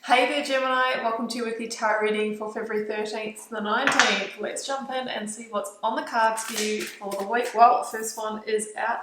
Hey there Gemini, welcome to your weekly tarot reading for February 13th to the 19th. Let's jump in and see what's on the cards for you for the week. Well, first one is out.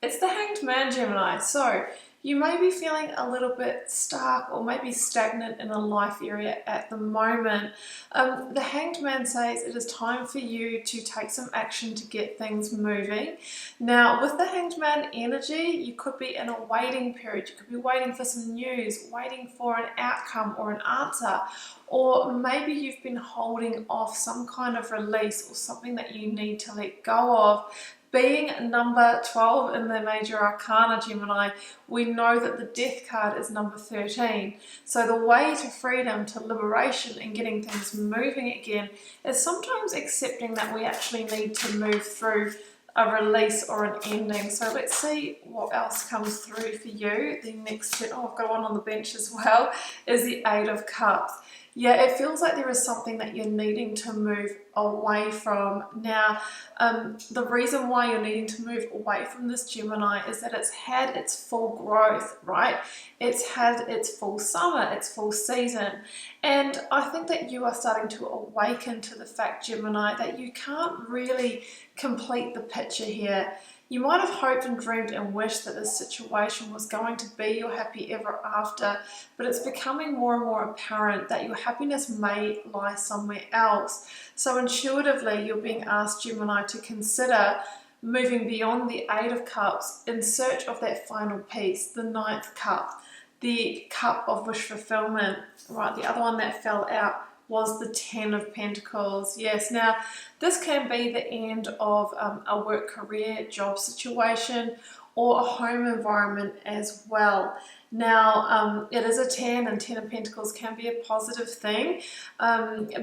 It's the Hanged Man, Gemini. So you may be feeling a little bit stuck or maybe stagnant in a life area at the moment. The Hanged Man says it is time for you to take some action to get things moving. Now, with the Hanged Man energy, you could be in a waiting period. You could be waiting for some news, waiting for an outcome or an answer. Or maybe you've been holding off some kind of release or something that you need to let go of. Being number 12 in the major arcana, Gemini, we know that the death card is number 13. So the way to freedom, to liberation and getting things moving again is sometimes accepting that we actually need to move through a release or an ending. So let's see what else comes through for you. The next set, I've got one on the bench as well, is the Eight of Cups. Yeah, it feels like there is something that you're needing to move away from. Now, the reason why you're needing to move away from this, Gemini, is that it's had its full growth, right? It's had its full summer, its full season. And I think that you are starting to awaken to the fact, Gemini, that you can't really complete the picture here. You might have hoped and dreamed and wished that this situation was going to be your happy ever after, but it's becoming more and more apparent that your happiness may lie somewhere else. So intuitively, you're being asked, Gemini, to consider moving beyond the Eight of Cups in search of that final piece, the Ninth Cup, the Cup of Wish Fulfillment, right? The other one that fell out was the Ten of Pentacles. Yes, now this can be the end of a work, career, job situation or a home environment as well. Now, it is a 10, and 10 of Pentacles can be a positive thing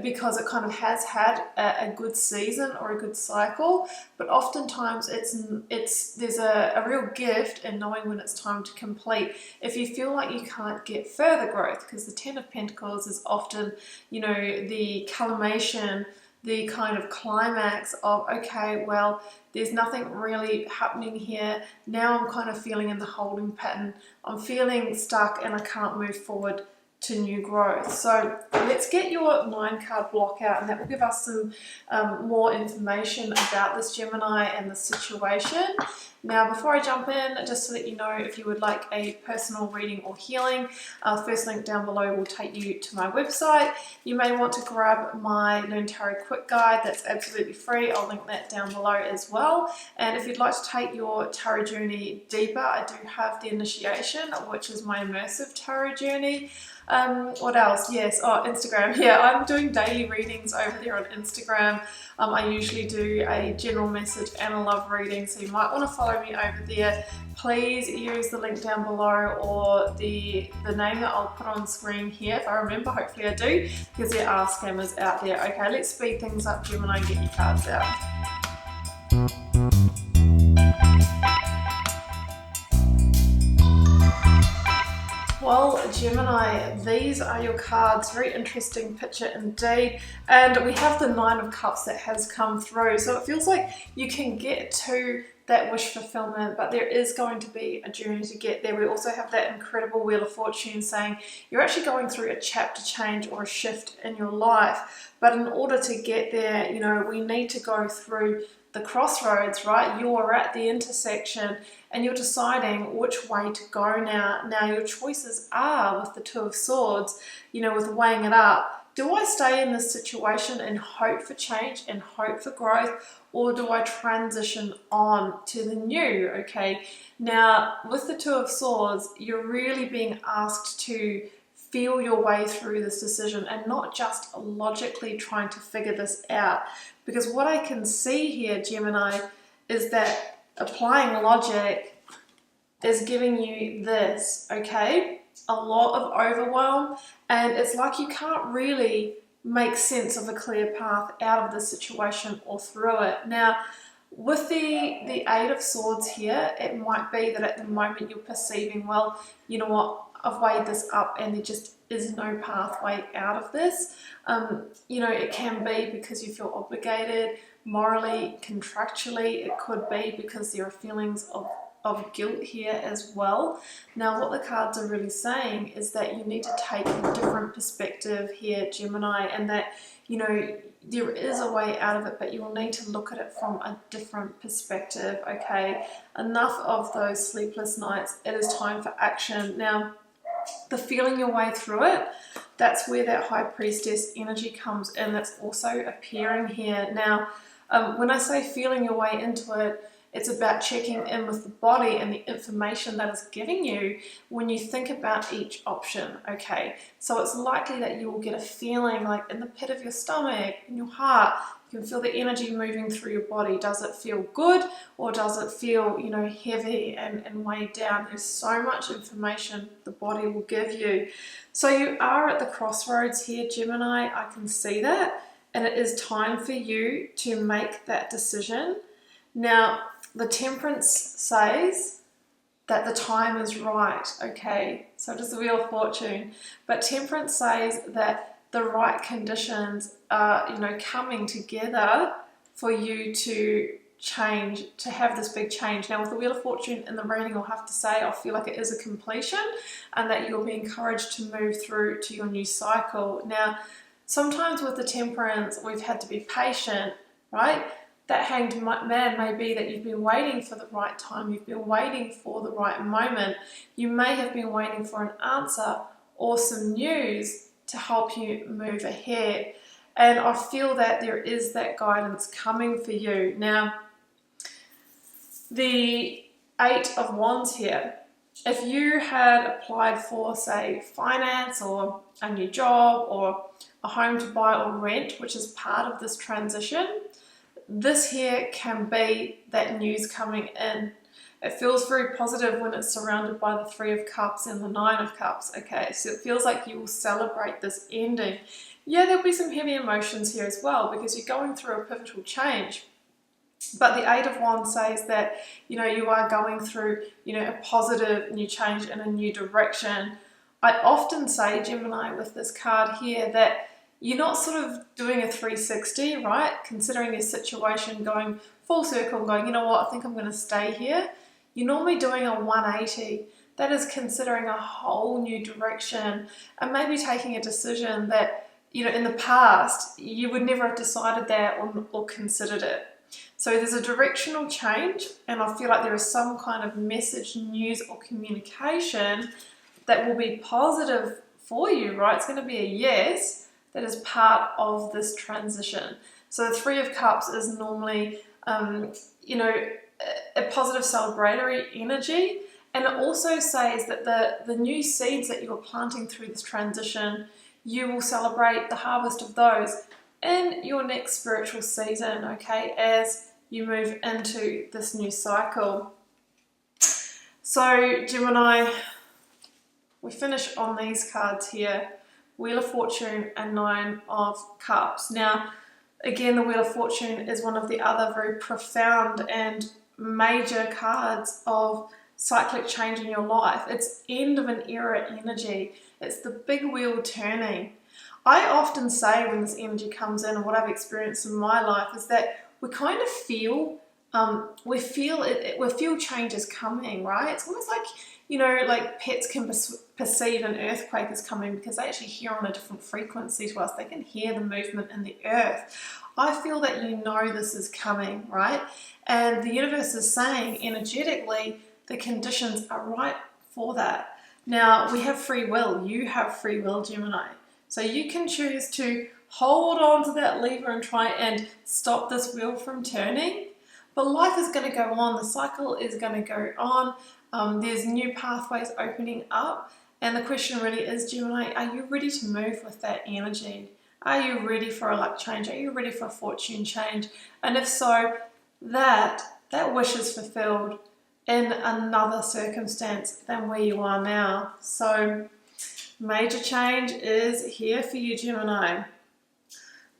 because it kind of has had a good season or a good cycle, but oftentimes there's a real gift in knowing when it's time to complete. If you feel like you can't get further growth, because the 10 of Pentacles is often, you know, the culmination, the kind of climax of, okay, well, there's nothing really happening here. Now I'm kind of feeling in the holding pattern. I'm feeling stuck and I can't move forward to new growth. So let's get your 9-card block out, and that will give us some more information about this, Gemini, and the situation. Now, before I jump in, just to let you know, if you would like a personal reading or healing, first link down below will take you to my website. You may want to grab my Learn Tarot Quick Guide. That's absolutely free. I'll link that down below as well. And if you'd like to take your tarot journey deeper, I do have the initiation, which is my immersive tarot journey. What else? Yes, Instagram. Yeah, I'm doing daily readings over there on Instagram. I usually do a general message and a love reading, so you might want to follow me over there. Please use the link down below or the name that I'll put on screen here, if I remember. Hopefully I do, because there are scammers out there. Okay, let's speed things up, Gemini, and get your cards out. Well, Gemini, these are your cards. Very interesting picture indeed. And we have the Nine of Cups that has come through. So it feels like you can get to that wish fulfillment, but there is going to be a journey to get there. We also have that incredible Wheel of Fortune saying you're actually going through a chapter change or a shift in your life. But in order to get there, you know, we need to go through the crossroads, right? You're at the intersection and you're deciding which way to go now. Now your choices are, with the Two of Swords, you know, with weighing it up. Do I stay in this situation and hope for change and hope for growth, or do I transition on to the new? Okay, now with the Two of Swords, you're really being asked to feel your way through this decision and not just logically trying to figure this out. Because what I can see here, Gemini, is that applying logic is giving you this, okay? A lot of overwhelm, and it's like you can't really make sense of a clear path out of the situation or through it. Now, with the Eight of Swords here, it might be that at the moment you're perceiving, well, you know what, I've weighed this up and there just is no pathway out of this. You know, it can be because you feel obligated morally, contractually. It could be because there are feelings of of guilt here as well. Now what the cards are really saying is that you need to take a different perspective here, Gemini, and that, you know, there is a way out of it, but you will need to look at it from a different perspective, okay? Enough of those sleepless nights. It is time for action. Now, the feeling your way through it, that's where that High Priestess energy comes in. That's also appearing here. Now, when I say feeling your way into it, it's about checking in with the body and the information that is giving you when you think about each option, okay? So it's likely that you will get a feeling like in the pit of your stomach, in your heart, you can feel the energy moving through your body. Does it feel good, or does it feel, you know, heavy and weighed down? There's so much information the body will give you. So you are at the crossroads here, Gemini. I can see that. And it is time for you to make that decision. Now, the Temperance says that the time is right, okay? So does the Wheel of Fortune. But Temperance says that the right conditions are, you know, coming together for you to change, to have this big change. Now with the Wheel of Fortune in the reading, I'll have to say I feel like it is a completion and that you'll be encouraged to move through to your new cycle. Now, sometimes with the Temperance, we've had to be patient, right? That Hanged Man may be that you've been waiting for the right time, you've been waiting for the right moment. You may have been waiting for an answer or some news to help you move ahead. And I feel that there is that guidance coming for you. Now, the Eight of Wands here, if you had applied for, say, finance or a new job or a home to buy or rent, which is part of this transition, this here can be that news coming in. It feels very positive when it's surrounded by the Three of Cups and the Nine of Cups, okay? So it feels like you will celebrate this ending. Yeah, there'll be some heavy emotions here as well because you're going through a pivotal change. But the Eight of Wands says that, you know, you are going through, you know, a positive new change in a new direction. I often say, Gemini, with this card here, that you're not sort of doing a 360, right? Considering your situation, going full circle, going, you know what, I think I'm going to stay here. You're normally doing a 180. That is considering a whole new direction and maybe taking a decision that, you know, in the past, you would never have decided that or considered it. So there's a directional change, and I feel like there is some kind of message, news, or communication that will be positive for you, right? It's going to be a yes that is part of this transition. So the Three of Cups is normally, you know, a positive celebratory energy. And it also says that the new seeds that you are planting through this transition, you will celebrate the harvest of those in your next spiritual season, okay, as you move into this new cycle. So Gemini, we finish on these cards here, Wheel of Fortune and Nine of Cups. Now, again, the Wheel of Fortune is one of the other very profound and major cards of cyclic change in your life. It's end of an era energy. It's the big wheel turning. I often say when this energy comes in, and what I've experienced in my life is that we kind of feel, we feel change is coming, right? It's almost like, you know, like pets can perceive an earthquake is coming because they actually hear on a different frequency to us. They can hear the movement in the earth. I feel that you know this is coming, right? And the universe is saying energetically the conditions are right for that. Now, we have free will. You have free will, Gemini. So you can choose to hold on to that lever and try and stop this wheel from turning. But life is going to go on. The cycle is going to go on. There's new pathways opening up. And the question really is, Gemini, are you ready to move with that energy? Are you ready for a luck change? Are you ready for a fortune change? And if so, that wish is fulfilled in another circumstance than where you are now. So major change is here for you, Gemini.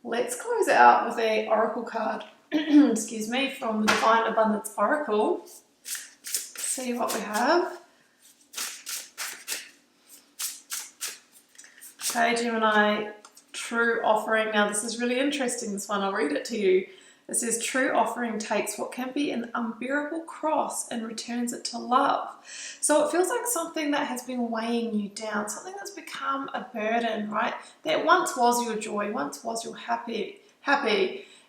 Let's close out with a oracle card, excuse me, from the Divine Abundance Oracle. See what we have. Okay, Gemini, true offering. Now this is really interesting, this one. I'll read it to you. It says true offering takes what can be an unbearable cross and returns it to love. So it feels like something that has been weighing you down, something that's become a burden, right? That once was your joy, once was your happy,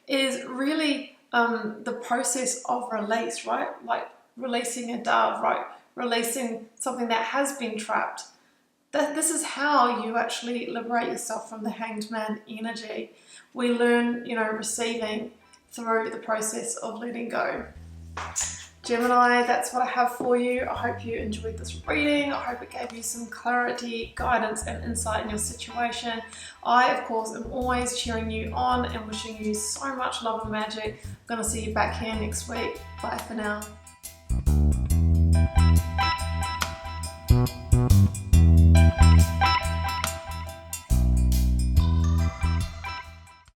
is really the process of release, right? Like releasing a dove, right? Releasing something that has been trapped. This is how you actually liberate yourself from the Hanged Man energy. We learn, receiving through the process of letting go. Gemini, that's what I have for you. I hope you enjoyed this reading. I hope it gave you some clarity, guidance, and insight in your situation. I, of course, am always cheering you on and wishing you so much love and magic. I'm going to see you back here next week. Bye for now.